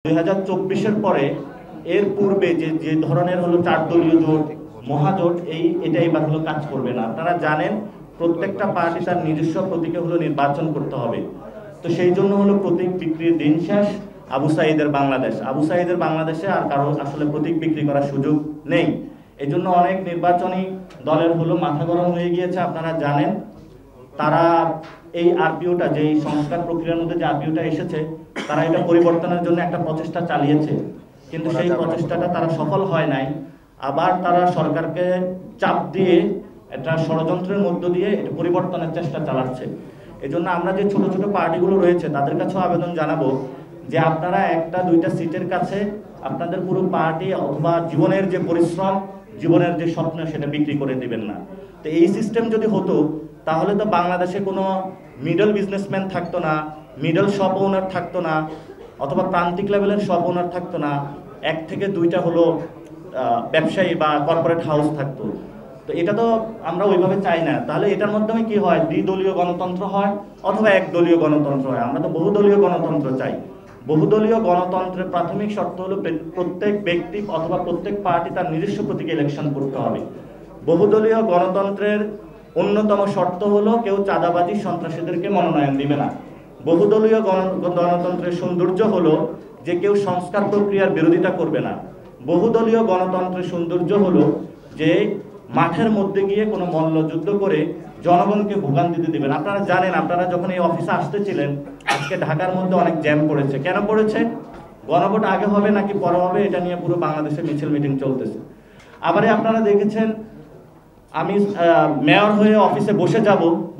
2024-এর পরে এর পূর্বে যে ধরনের হলো 4 দলীয় জোট মহাজোট এটা এবার হলো কাজ করবে না। আপনারা জানেন প্রত্যেকটা পার্টি তার নিজস্ব প্রতীকে হলো নির্বাচন করতে হবে। তো সেই জন্য হলো প্রতীক বিক্রির দিন শেষ। আবু সাঈদের বাংলাদেশে আর কারো আসলে প্রতীক বিক্রি করার সুযোগ নেই। এই জন্য অনেক নির্বাচনী দলের হলো মাথা গরম হয়ে গিয়েছে। আপনারা জানেন তারা এই আরপিওটা যে সংস্কার প্রক্রিয়ার মধ্যে যে আরপিওটা এসেছে, তারা এটা পরিবর্তনের জন্য একটা প্রচেষ্টা চালিয়েছে, কিন্তু সেই প্রচেষ্টাটা তারা সফল হয় নাই। আবার তারা সরকারকে চাপ দিয়ে একটা ষড়যন্ত্রের মধ্য দিয়ে এটা পরিবর্তনের চেষ্টা চালাচ্ছে। এই জন্য আমরা যে ছোট ছোট পার্টিগুলো রয়েছে তাদের কাছেও আবেদন জানাবো যে আপনারা একটা দুইটা সিটের কাছে আপনাদের পুরো পার্টি অথবা জীবনের যে পরিশ্রম, জীবনের যে স্বপ্ন সেটা বিক্রি করে দিবেন না। তো এই সিস্টেম যদি হতো তাহলে তো বাংলাদেশে কোনো মিডল বিজনেসম্যান থাকতো না, মিডল শপ ওনার থাকতো না, অথবা প্রান্তিক লেভেলের শপ ওনার থাকতো না, এক থেকে দুইটা হলো ব্যবসায়ী বা কর্পোরেট হাউস থাকতো। তো এটা তো আমরা ওইভাবে চাই না। তাহলে এটার মাধ্যমে কি হয়, দ্বিদলীয় গণতন্ত্র হয় অথবা একদলীয় গণতন্ত্র হয়। আমরা তো বহুদলীয় গণতন্ত্র চাই। বহুদলীয় গণতন্ত্রের প্রাথমিক শর্ত হলো প্রত্যেক ব্যক্তি অথবা প্রত্যেক পার্টি তার নিজস্ব প্রতীকে ইলেকশন করতে হবে। বহুদলীয় গণতন্ত্রের অন্যতম শর্ত হলো কেউ চাঁদাবাজি সন্ত্রাসীদেরকে মনোনয়ন দিবে না। বহুদলীয় গণতন্ত্রের সৌন্দর্য হলো যে কেউ সংস্কার প্রক্রিয়ার বিরোধিতা করবে না। বহুদলীয় গণতন্ত্রের সৌন্দর্য হলো যে মাঠের মধ্যে গিয়ে কোনো মল্লযুদ্ধ করে জনগণকে ভোগান্তিতে দিবেন। আপনারা জানেন, আপনারা যখন এই অফিসে আসতেছিলেন, আজকে ঢাকার মধ্যে অনেক জ্যাম পড়েছে। কেন পড়েছে? গণভোট আগে হবে নাকি পরে হবে এটা নিয়ে পুরো বাংলাদেশে মিছিল মিটিং চলতেছে। আবারে আপনারা দেখেছেন আমি মেয়র হয়ে অফিসে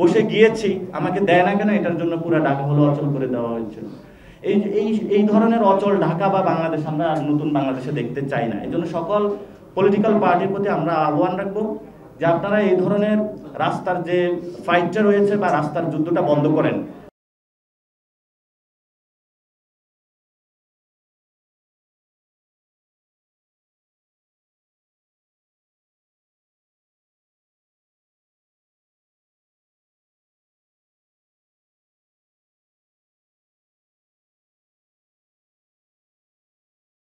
বসে গিয়েছি, আমাকে দেয় না কেন, এটার জন্য পুরো ঢাকা হলো অচল করে দেওয়া হয়েছিল। এই ধরনের অচল ঢাকা বা বাংলাদেশ আমরা নতুন বাংলাদেশে দেখতে চাই না। এই জন্য সকল পলিটিক্যাল পার্টির প্রতি আমরা আহ্বান রাখবো যে আপনারা এই ধরনের রাস্তার যে ফাইটটা রয়েছে বা রাস্তার যুদ্ধটা বন্ধ করেন।